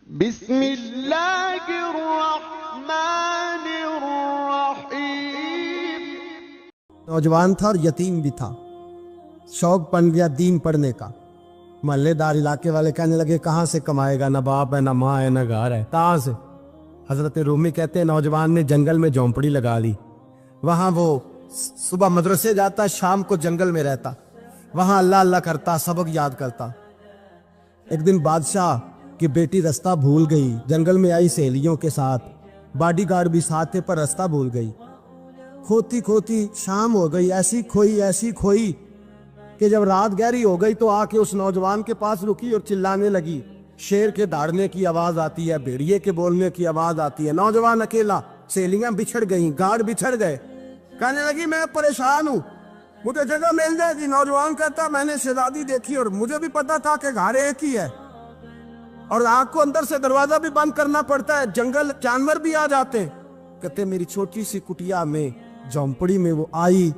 بسم اللہ الرحمن الرحیم۔ نوجوان تھا اور یتیم بھی تھا، شوق بن گیا دین پڑھنے کا۔ محلے دار علاقے والے کہنے لگے کہاں سے کمائے گا، نہ باپ ہے نہ ماں ہے نہ گھر ہے، کہاں سے؟ حضرت رومی کہتے ہیں نوجوان نے جنگل میں جھونپڑی لگا لی، وہاں وہ صبح مدرسے جاتا، شام کو جنگل میں رہتا، وہاں اللہ اللہ کرتا، سبق یاد کرتا۔ ایک دن بادشاہ کی بیٹی رستہ بھول گئی، جنگل میں آئی سہیلیوں کے ساتھ، باڈی گارڈ بھی ساتھ تھے پر رستہ بھول گئی۔ کھوتی کھوتی شام ہو گئی، ایسی کھوئی کہ جب رات گہری ہو گئی تو آ کے اس نوجوان کے پاس رکی اور چلانے لگی۔ شیر کے داڑنے کی آواز آتی ہے، بھیڑیے کے بولنے کی آواز آتی ہے، نوجوان اکیلا، سہیلیاں بچھڑ گئیں، گارڈ بچھڑ گئے۔ کہنے لگی میں پریشان ہوں، مجھے جگہ مل جائے گی۔ نوجوان کہتا میں نے شہزادی دیکھی اور مجھے بھی پتا تھا کہ گھر ایک ہی ہے اور آگ کو اندر سے دروازہ بھی بند کرنا پڑتا ہے، جنگل جانور بھی آ جاتے ہیں۔ کہتے میری چھوٹی سی کٹیا میں جھونپڑی میں وہ آئی،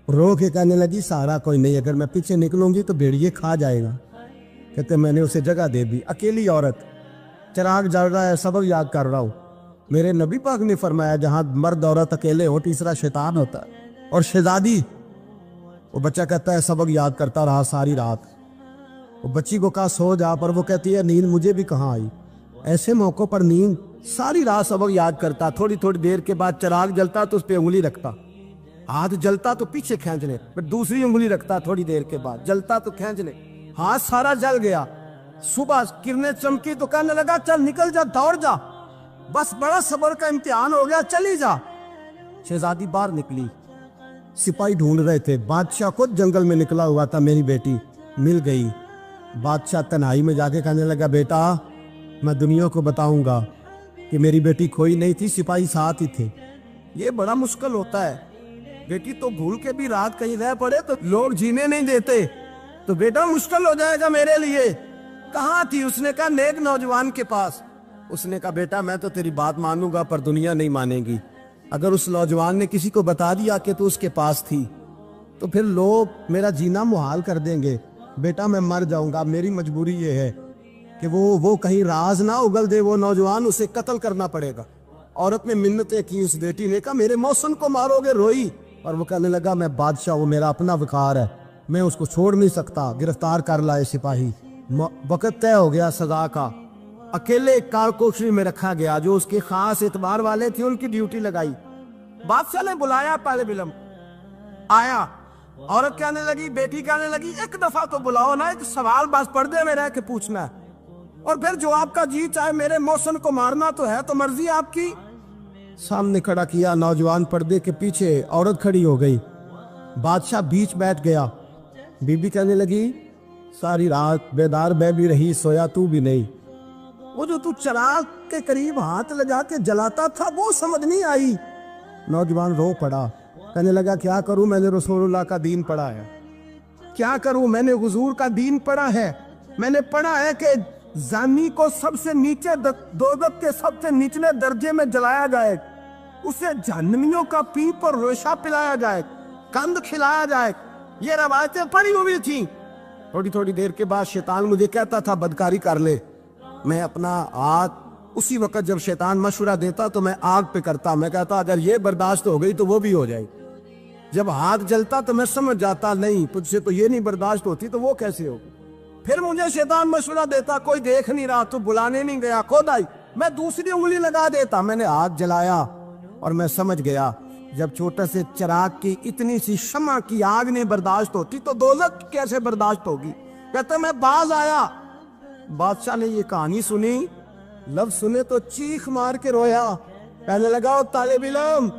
رو کے کہنے لگی سہارا کوئی نہیں، اگر میں پیچھے نکلوں گی تو بھیڑیے کھا جائے گا۔ کہتے میں نے اسے جگہ دے دی، اکیلی عورت، چراغ جل رہا ہے، سبق یاد کر رہا ہوں۔ میرے نبی پاک نے فرمایا جہاں مرد عورت اکیلے ہو تیسرا شیطان ہوتا ہے۔ اور شہزادی، وہ بچہ کہتا ہے سبق یاد کرتا رہا ساری رات۔ وہ بچی کو کہا سو جا، پر وہ کہتی ہے نیند مجھے بھی کہاں آئی۔ ایسے موقع پر نیند، ساری رات سبق یاد کرتا، تھوڑی تھوڑی دیر کے بعد چراغ جلتا تو اس پہ انگلی رکھتا، ہاتھ جلتا تو پیچھے کھینچ لے، پھر دوسری انگلی رکھتا، تھوڑی دیر کے بعد جلتا تو کھینچ لے، ہاتھ سارا جل گیا۔ صبح کرنیں چمکی تو کہنے لگا چل نکل جا، دوڑ جا، بس بڑا صبر کا امتحان ہو گیا، چلی جا۔ شہزادی باہر نکلی، سپاہی ڈھونڈ رہے تھے، بادشاہ خود جنگل میں نکلا ہوا تھا، میری بیٹی مل گئی۔ بادشاہ تنہائی میں جا کے کہنے لگا بیٹا میں دنیا کو بتاؤں گا کہ میری بیٹی کھوئی نہیں تھی، سپاہی ساتھ ہی تھے۔ یہ بڑا مشکل ہوتا ہے، بیٹی تو بھول کے بھی رات کہیں رہ پڑے تو لوگ جینے نہیں دیتے، تو بیٹا مشکل ہو جائے گا میرے لیے۔ کہاں تھی؟ اس نے کہا نیک نوجوان کے پاس۔ اس نے کہا بیٹا میں تو تیری بات مانوں گا پر دنیا نہیں مانے گی، اگر اس نوجوان نے کسی کو بتا دیا کہ تو اس کے پاس تھی تو پھر لوگ میرا جینا محال کر دیں گے، بیٹا میں مر جاؤں گا، میری مجبوری یہ ہے کہ وہ کہیں راز نہ اگل دے وہ نوجوان، اسے قتل کرنا پڑے گا۔ عورت نے منتیں کی، اس بیٹی نے کہا میرے محسن کو مارو گے، روئی، اور وہ کہنے لگا میں بادشاہ، وہ میرا اپنا وقار ہے، میں اس کو چھوڑ نہیں سکتا، گرفتار کر لائے سپاہی۔ وقت طے ہو گیا سزا کا، اکیلے ایک کارکوشری میں رکھا گیا، جو اس کے خاص اعتبار والے تھے ان کی ڈیوٹی لگائی۔ بادشاہ نے بلایا طالب علم، آیا، عورت کہنے لگی، بیٹی کہنے لگی ایک دفعہ تو بلاؤ نا، ایک سوال بس پردے میں رہ کے پوچھنا ہے، اور پھر جو آپ کا جی چاہے، میرے محسن کو مارنا تو ہے، تو مرضی آپ کی۔ سامنے کھڑا کیا، نوجوان پردے کے پیچھے، عورت کھڑی ہو گئی، بادشاہ بیچ بیٹھ گیا۔ بی بی کہنے لگی ساری رات بیدار میں بھی رہی، سویا تو بھی نہیں، وہ جو تو چراغ کے قریب ہاتھ لگا کے جلاتا تھا وہ سمجھ نہیں آئی۔ نوجوان رو پڑا، کہنے لگا کیا کروں، میں نے رسول اللہ کا دین پڑھا ہے، کیا کروں، میں نے حضور کا دین پڑھا ہے، میں نے پڑھا ہے کہ زانی کو سب سے نیچے دوزخ کے سب سے نچلے درجے میں جلایا جائے، اسے جہنمیوں کا پیپ اور ریشہ پلایا جائے، کند کھلایا جائے، یہ روایتیں پڑھی ہوئی تھیں۔ تھوڑی تھوڑی دیر کے بعد شیطان مجھے کہتا تھا بدکاری کر لے، میں اپنا ہاتھ اسی وقت جب شیطان مشورہ دیتا تو میں آگ پہ کرتا، میں کہتا اگر یہ برداشت ہو گئی تو وہ بھی ہو جائے، جب ہاتھ جلتا تو میں سمجھ جاتا نہیں تجھ سے تو یہ نہیں برداشت ہوتی تو وہ کیسے ہوگی۔ پھر مجھے شیطان مشورہ دیتا کوئی دیکھ نہیں رہا تو بلانے نہیں گیا، خود آئی، میں دوسری انگلی لگا دیتا، میں نے ہاتھ جلایا اور میں سمجھ گیا جب چھوٹے سے چراغ کی اتنی سی شمع کی آگ نہیں برداشت ہوتی تو دوزخ کیسے برداشت ہوگی۔ کہتا میں باز آیا، بادشاہ نے یہ کہانی سنی، لفظ سنے تو چیخ مار کے رویا، کہنے لگا او طالب علم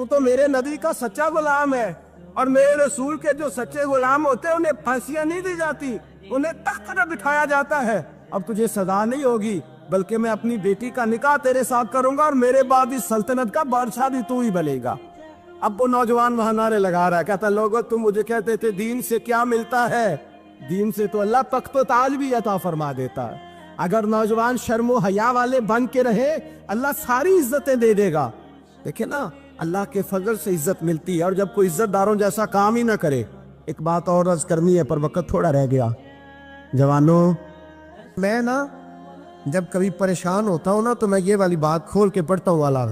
تو میرے نبی کا سچا غلام ہے، اور میرے رسول کے جو سچے غلام ہوتے ہیں انہیں پھانسیاں نہیں دی جاتی، انہیں تخت پر بٹھایا جاتا ہے۔ اب تجھے سزا نہیں ہوگی بلکہ میں اپنی بیٹی کا نکاح تیرے ساتھ کروں گا اور میرے بعد اس سلطنت کا بادشاہ بھی تو ہی بنے گا۔ اب وہ نوجوان وہاں نعرے لگا رہا ہے، کہتا لوگو تم مجھے کہتے تھے دین سے کیا ملتا ہے، دین سے تو اللہ تخت و تاج بھی عطا فرما دیتا ہے، اگر نوجوان شرم و حیا والے بن کے رہے اللہ ساری عزتیں دے دے گا۔ دیکھیں نا اللہ کے فضل سے عزت ملتی ہے، اور جب کوئی عزت داروں جیسا کام ہی نہ کرے۔ ایک بات اور عرض کرنی ہے پر وقت تھوڑا رہ گیا، جوانوں میں نا جب کبھی پریشان ہوتا ہوں نا تو میں یہ والی بات کھول کے پڑھتا ہوں والا،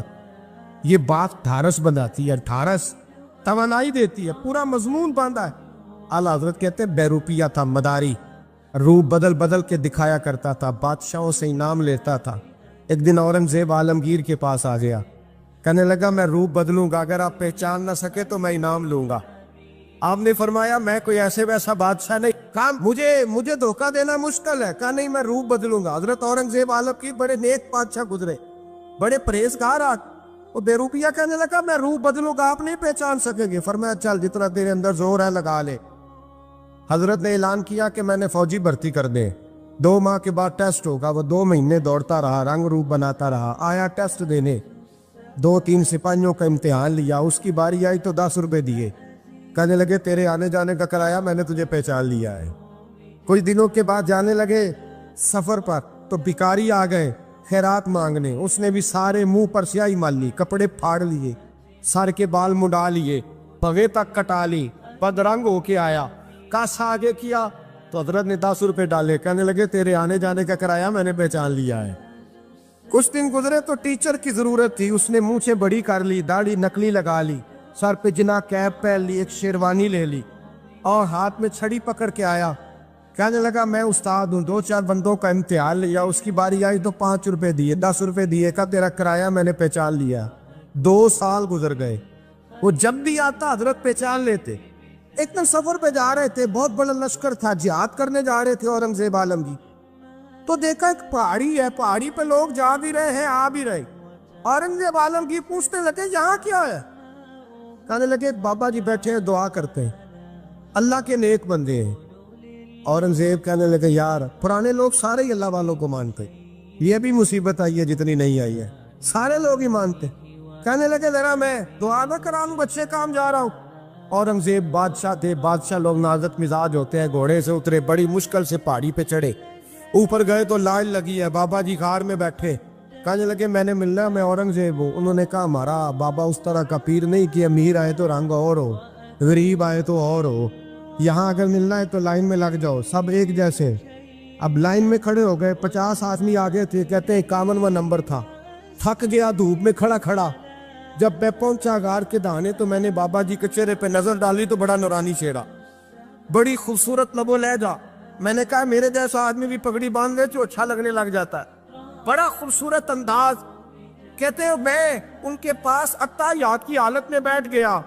یہ بات ڈھارس بنداتی ہے، ڈھارس توانائی دیتی ہے، پورا مضمون باندھا ہے۔ اعلیٰ حضرت کہتے ہیں بیروپیہ تھا مداری، روپ بدل بدل کے دکھایا کرتا تھا، بادشاہوں سے انعام لیتا تھا۔ ایک دن اورنگزیب عالمگیر کے پاس آ گیا، کہنے لگا میں روپ بدلوں گا، اگر آپ پہچان نہ سکے تو میں انعام لوں گا۔ آپ نے فرمایا میں کوئی ایسے ویسا بادشاہ نہیں، کہا مجھے دھوکہ دینا مشکل ہے، کہا نہیں میں روپ بدلوں گا۔ حضرت اورنگزیب عالمگیر بڑے نیک بادشاہ گزرے، بڑے پرہیزگار آدمی، وہ بیروپیہ کہنے لگا میں روپ بدلوں گا، آپ نہیں پہچان سکیں گے۔ فرمایا چل جتنا تیرے اندر زور ہے لگا لے۔ حضرت نے اعلان کیا کہ میں نے فوجی بھرتی کر دے، 2 ماہ کے بعد ٹیسٹ ہوگا۔ وہ 2 مہینے دوڑتا رہا، رنگ روپ بناتا رہا، آیا ٹیسٹ دینے، 2-3 سپاہیوں کا امتحان لیا، اس کی باری آئی تو 10 روپے دیے، کہنے لگے تیرے آنے جانے کا کرایہ میں نے تجھے پہچان لیا ہے۔ کچھ دنوں کے بعد جانے لگے سفر پر تو بھکاری آ گئے خیرات مانگنے، اس نے بھی سارے منہ پر سیاہی مال لی، کپڑے پھاڑ لیے، سر کے بال مڈا لیے، پگے تک کٹا لی، بدرنگ ہو کے آیا، کاسا آگے کیا تو حضرت نے 10 روپے ڈالے، کہنے لگے تیرے آنے جانے کا کرایہ میں نے پہچان لیا ہے۔ کچھ دن گزرے تو ٹیچر کی ضرورت تھی، اس نے مونچھیں بڑی کر لی، داڑھی نکلی لگا لی، سر پہ جنا کیپ پہن لی، ایک شیروانی لے لی اور ہاتھ میں چھڑی پکڑ کے آیا، کہنے لگا میں استاد ہوں، 2-4 بندوں کا امتحان لیا، اس کی باری آئی تو 5 روپے دیے، 10 روپے دیے، کا تیرا کرایہ میں نے پہچان لیا۔ 2 سال گزر گئے، وہ جب بھی آتا حضرت پہچان لیتے۔ ایک دن سفر پہ جا رہے تھے، بہت بڑا لشکر تھا، جہاد کرنے جا رہے تھے اورنگزیب عالمگیر، تو دیکھا ایک پہاڑی ہے، پہاڑی پہ لوگ جا بھی رہے ہیں آ بھی رہے۔ اورنگزیب عالمگیر پوچھنے لگے یہاں کیا ہے؟ کہنے لگے بابا جی بیٹھے ہیں دعا کرتے ہیں، اللہ کے نیک بندے ہیں۔ اورنگزیب کہنے لگے یار پرانے لوگ سارے ہی اللہ والوں کو مانتے، یہ بھی مصیبت آئی ہے جتنی نہیں آئی ہے، سارے لوگ ہی مانتے۔ کہنے لگے ذرا میں دعا نہ کرا لوں، بچے کام جا رہا ہوں۔ اورنگزیب بادشاہ تھے، بادشاہ لوگ نازک مزاج ہوتے ہیں، گھوڑے سے اترے، بڑی مشکل سے پہاڑی پہ چڑھے، اوپر گئے تو لائن لگی ہے، بابا جی غار میں بیٹھے، کہنے لگے میں نے ملنا، میں اورنگزیب ہوں۔ انہوں نے کہا ہمارا بابا اس طرح کا پیر نہیں کہ امیر آئے تو رنگ اور ہو، غریب آئے تو اور ہو، یہاں اگر ملنا ہے تو لائن میں لگ جاؤ، سب ایک جیسے۔ اب لائن میں کھڑے ہو گئے، 50 آدمی آگے تھے، کہتے ہیں 51واں نمبر تھا، تھک گیا دھوپ میں کھڑا کھڑا۔ جب میں پہنچا غار کے دہانے تو میں نے بابا جی کے چہرے پہ نظر ڈالی تو بڑا نورانی چہرہ، بڑی خوبصورت لب و لہجہ۔ میں نے کہا میرے جیسا آدمی بھی پگڑی باندھ لے تو اچھا لگنے لگ جاتا ہے، بڑا خوبصورت انداز۔ کہتے ہیں میں ان کے پاس اتحیات کی حالت میں بیٹھ گیا،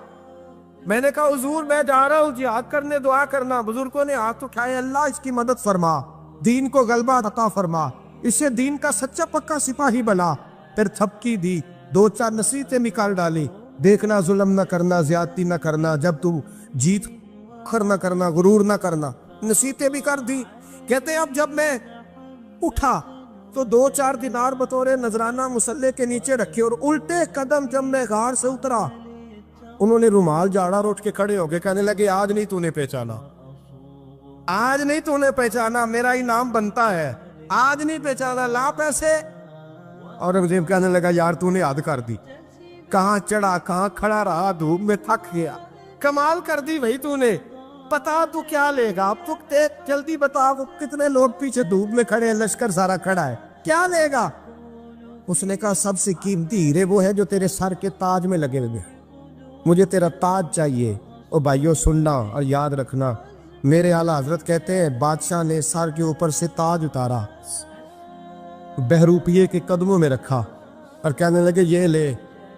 میں نے کہا حضور میں جا رہا ہوں جہاد کرنے، دعا کرنا۔ بزرگوں نے ہاتھ اٹھائے، اللہ اس کی مدد فرما، دین کو غلبہ عطا فرما، اسے دین کا سچا پکا سپاہی بنا۔ پھر تھپکی دی، 2-4 نصیحتیں نکال ڈالی، دیکھنا ظلم نہ کرنا، زیادتی نہ کرنا، جب تم جیت فخر نہ کرنا، غرور نہ کرنا، نصیحتیں بھی کر دی۔ کہتے ہیں اب جب میں اٹھا تو 2-4 دینار بطور نذرانہ مسلح کے نیچے رکھے، اور الٹے قدم جب میں غار سے اترا انہوں نے رومال جھاڑا اور اٹھ کے کھڑے ہو گئے، کہنے لگے آج نہیں تو نے پہچانا، آج نہیں تو نے پہچانا، میرا انعام بنتا ہے، آج نہیں پہچانا، لا پیسے۔ اورنگزیب کہنے لگا یار تو نے حد کر دی، کہاں چڑھا کہاں کھڑا رہا، دھوپ میں تھک گیا، کمال کر دی بھائی تو نے، بتا تو کیا لے گا، اب تو جلدی بتا، وہ کتنے لوگ پیچھے دھوپ میں کھڑے ہیں، لشکر سارا کھڑا ہے، کیا لے گا؟ اس نے کہا سب سے قیمتی ہیرے وہ ہے جو تیرے سر کے تاج میں لگے ہوئے، مجھے تیرا تاج چاہیے۔ او بھائیو سننا اور یاد رکھنا، میرے اعلیٰ حضرت کہتے ہیں بادشاہ نے سر کے اوپر سے تاج اتارا، بہروپیے کے قدموں میں رکھا اور کہنے لگے یہ لے،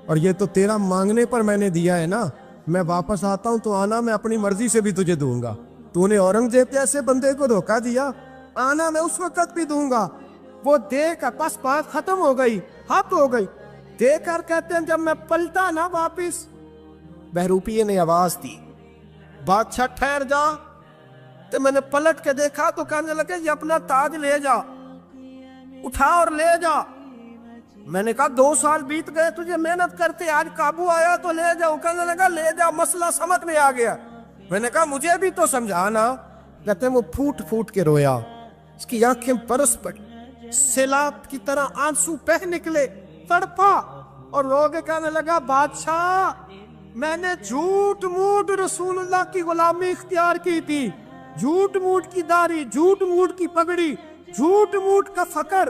اور یہ تو تیرا مانگنے پر میں نے دیا ہے نا، میں واپس آتا ہوں تو آنا، میں اپنی مرضی سے بھی تجھے دوں گا، تو نے اورنگزیب جیسے بندے کو دھوکہ دیا، آنا میں اس وقت بھی دوں گا۔ وہ دے کر بس بات ختم ہو گئی، حد ہو گئی، دے کر کہتے ہیں جب میں پلٹا نا واپس، بہروپیے نے آواز دی بادشاہ ٹھہر جا، تو میں نے پلٹ کے دیکھا تو کہنے لگے یہ اپنا تاج لے جا، اٹھا اور لے جا۔ میں نے کہا 2 سال بیت گئے تجھے محنت کرتے، آج قابو آیا تو لے جاؤ، کہنے لگا لے جا، مسئلہ سمجھ میں آ گیا۔ میں نے کہا مجھے بھی تو سمجھانا۔ کہتے ہیں وہ پھوٹ پھوٹ کے رویا، اس کی آنکھیں برس پڑی، سیلاب کی طرح آنسو بہہ نکلے، تڑپا اور رو کے کہنے لگا بادشاہ میں نے جھوٹ موٹ رسول اللہ کی غلامی اختیار کی تھی، جھوٹ موٹ کی داڑھی، جھوٹ موٹ کی پگڑی، جھوٹ موٹ کا فقر،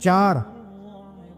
4।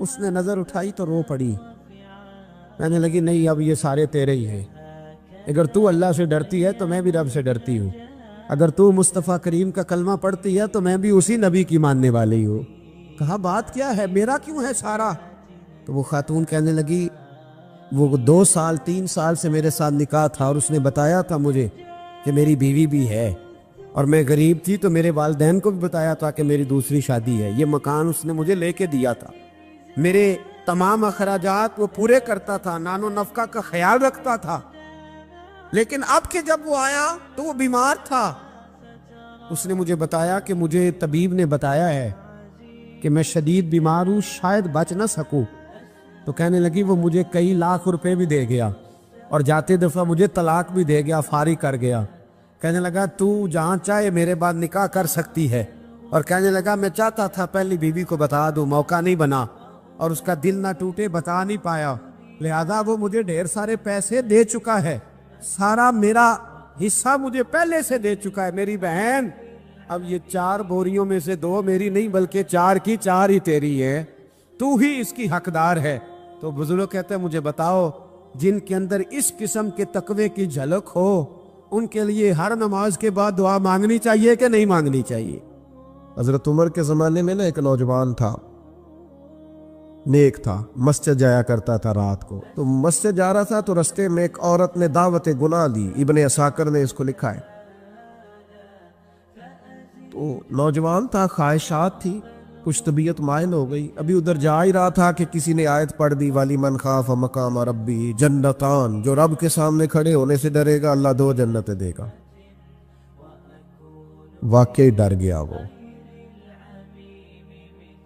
اس نے نظر اٹھائی تو رو پڑی. کہنے لگی نہیں اب یہ سارے تیرے ہی ہیں. اگر تو اللہ سے ڈرتی ہے تو میں بھی رب سے ڈرتی ہوں. اگر تو مصطفیٰ کریم کا کلمہ پڑھتی ہے تو میں بھی اسی نبی کی ماننے والی ہوں. کہا بات کیا ہے, میرا کیوں ہے سارا؟ تو وہ خاتون کہنے لگی وہ 2 سال 3 سال سے میرے ساتھ نکاح تھا اور اس نے بتایا تھا مجھے کہ میری بیوی بھی ہے, اور میں غریب تھی تو میرے والدین کو بھی بتایا تھا کہ میری دوسری شادی ہے. یہ مکان اس نے مجھے لے کے دیا تھا, میرے تمام اخراجات وہ پورے کرتا تھا, نان و نفقہ کا خیال رکھتا تھا. لیکن اب کہ جب وہ آیا تو وہ بیمار تھا. اس نے مجھے بتایا کہ مجھے طبیب نے بتایا ہے کہ میں شدید بیمار ہوں, شاید بچ نہ سکوں. تو کہنے لگی وہ مجھے کئی لاکھ روپے بھی دے گیا اور جاتے دفعہ مجھے طلاق بھی دے گیا, فارغ کر گیا. کہنے لگا تو جہاں چاہے میرے بعد نکاح کر سکتی ہے. اور کہنے لگا میں چاہتا تھا پہلی بیوی کو بتا دوں, موقع نہیں بنا اور اس کا دل نہ ٹوٹے, بتا نہیں پایا. لہذا وہ مجھے ڈھیر سارے پیسے دے چکا ہے, سارا میرا حصہ مجھے پہلے سے دے چکا ہے. میری بہن اب یہ 4 بوریوں میں سے 2 میری نہیں بلکہ 4 کی 4 ہی تیری ہے, تو ہی اس کی حقدار ہے. تو بزرگ کہتے ہیں مجھے بتاؤ جن کے اندر اس قسم کے تقوی کی جھلک ہو ان کے لیے ہر نماز کے بعد دعا مانگنی چاہیے کہ نہیں مانگنی چاہیے؟ حضرت عمر کے زمانے میں نا ایک نوجوان تھا, نیک تھا, مسجد جایا کرتا تھا رات کو. تو مسجد جا رہا تھا تو رستے میں ایک عورت نے دعوت گناہ دی. ابن عساکر نے اس کو لکھا ہے. تو نوجوان تھا, خواہشات تھی, کچھ طبیعت مائل ہو گئی. ابھی ادھر جا ہی رہا تھا کہ کسی نے آیت پڑھ دی والی من خاف مقام ربی جنتان, جو رب کے سامنے کھڑے ہونے سے ڈرے گا اللہ 2 جنتیں دے گا. واقعی ڈر گیا, وہ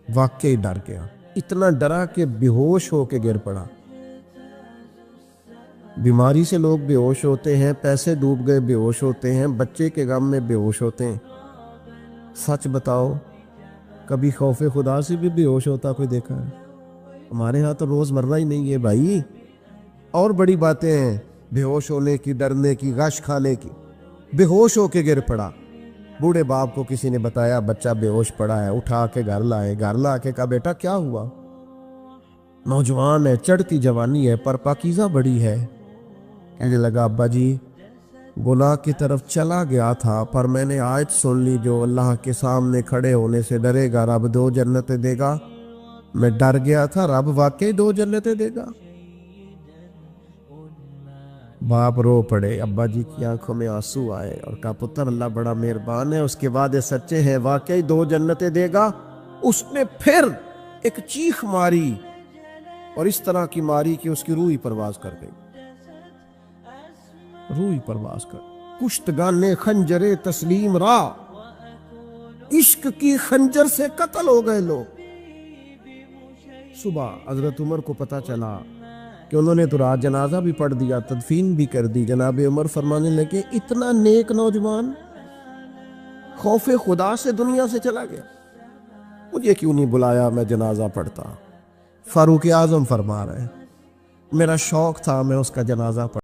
واقعی ڈر گیا, اتنا ڈرا کہ بے ہوش ہو کے گر پڑا. بیماری سے لوگ بے ہوش ہوتے ہیں, پیسے ڈوب گئے بے ہوش ہوتے ہیں, بچے کے غم میں بے ہوش ہوتے ہیں. سچ بتاؤ کبھی خوف خدا سے بھی بے ہوش ہوتا کوئی دیکھا ہے؟ ہمارے ہاں تو روز مرہ ہی نہیں ہے بھائی. اور بڑی باتیں ہیں بے ہوش ہونے کی, ڈرنے کی, غش کھانے کی. بے ہوش ہو کے گر پڑا. بوڑھے باپ کو کسی نے بتایا بچہ بے ہوش پڑا ہے, اٹھا کے گھر لائے. گھر لا کے کہا بیٹا کیا ہوا؟ نوجوان ہے, چڑھتی جوانی ہے, پر پاکیزہ بڑی ہے. کہنے لگا ابا جی گناہ کی طرف چلا گیا تھا, پر میں نے آیت سن لی جو اللہ کے سامنے کھڑے ہونے سے ڈرے گا رب 2 جنتیں دے گا. میں ڈر گیا تھا, رب واقعی 2 جنتیں دے گا. باپ رو پڑے, ابا جی کی آنکھوں میں آنسو آئے اور کہا پتر اللہ بڑا مہربان ہے, اس کے وعدے سچے ہیں, واقعی 2 جنتیں دے گا. اس نے پھر ایک چیخ ماری اور اس طرح کی ماری کہ اس کی روح ہی پرواز کر گئی. روح ہی پرواز کر. کشتگان خنجر تسلیم را, عشق کی خنجر سے قتل ہو گئے لوگ. صبح حضرت عمر کو پتا چلا کہ انہوں نے تو رات جنازہ بھی پڑھ دیا, تدفین بھی کر دی. جناب عمر فرمانے لگے اتنا نیک نوجوان خوف خدا سے دنیا سے چلا گیا, مجھے کیوں نہیں بلایا میں جنازہ پڑھتا. فاروق اعظم فرما رہے ہیں میرا شوق تھا میں اس کا جنازہ پڑھتا.